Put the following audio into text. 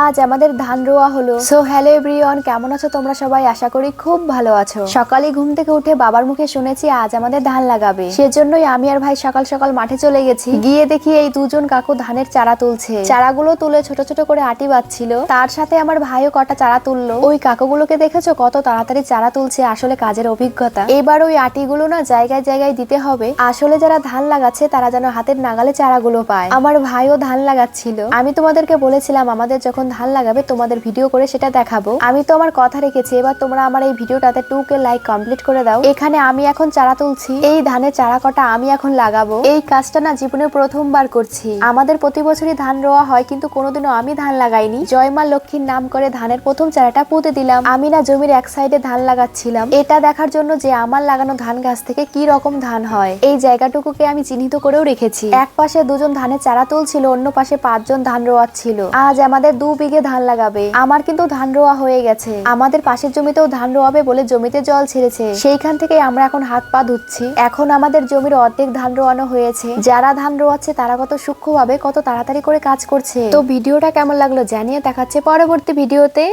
আজ আমাদের ধান রোয়া হলো। সো হ্যালো এভরিওয়ান, কেমন আছো তোমরা সবাই? আশা করি খুব ভালো আছো। সকালে ঘুম থেকে উঠে বাবার মুখে শুনেছি আজ আমাদের ধান লাগাবে। সেজন্যই আমি আর ভাই সকাল সকাল মাঠে চলে গেছি। গিয়ে দেখি এই দুজন কাকু ধানের চারা তুলছে। চারাগুলো তুলে ছোট ছোট করে আটি বাঁধছিল। তার সাথে আমার ভাইও কটা চারা তুললো। ওই কাকুগুলোকে দেখেছো কত তাড়াতাড়ি চারা তুলছে, আসলে কাজের অভিজ্ঞতা। এবার ওই আটিগুলো না জায়গায় জায়গায় দিতে হবে। আসলে যারা ধান লাগাচ্ছে তারা যেন হাতের নাগালে চারাগুলো পায়। আমার ভাইও ধান লাগাচ্ছিল। আমি তোমাদেরকে বলেছিলাম আমাদের যখন ধান লাগাবে তোমাদের ভিডিও করে সেটা দেখাবো। আমি তো আমার কথা রেখেছি। এবার তোমরা আমার এই ভিডিওটাতে 2K লাইক কমপ্লিট করে দাও। এখানে আমি এখন চারা তুলছি। এই ধানের চারা কটা আমি এখন লাগাবো। এই কাজটা না জীবনে প্রথমবার করছি। আমাদের প্রতি বছরই ধান রোয়া হয়, কিন্তু কোনোদিনও আমি ধান লাগাইনি। জয় মা লক্ষ্মীর নাম করে ধানের প্রথম চারাটা পুঁতে দিলাম। আমি না জমির এক সাইডে ধান লাগাচ্ছিলাম, এটা দেখার জন্য যে আমার লাগানো ধান গাছ থেকে কি রকম ধান হয়। এই জায়গাটুকুকে আমি চিহ্নিত করেও রেখেছি। এক পাশে দুজন ধানের চারা তুলছিল, অন্য পাশে 5 জন ধান রোয়াচ্ছিল। আজ আমাদের 2 বিঘে ধান লাগাবে। আমার কিন্তু ধান রোয়া হয়ে গেছে। আমাদের পাশের জমিতেও ধান রোয়াবে বলে জমিতে জল ছেড়েছে। সেইখান থেকে আমরা এখন হাত পা ধুচ্ছি। এখন আমাদের জমির অর্ধেক ধান রোয়ানো হয়েছে। যারা ধান রোয়াচ্ছে তারা কত সূক্ষ্মভাবে কত তাড়াতাড়ি করে কাজ করছে। তো ভিডিওটা কেমন লাগলো জানিয়ে দেখাচ্ছে পরবর্তী ভিডিওতে।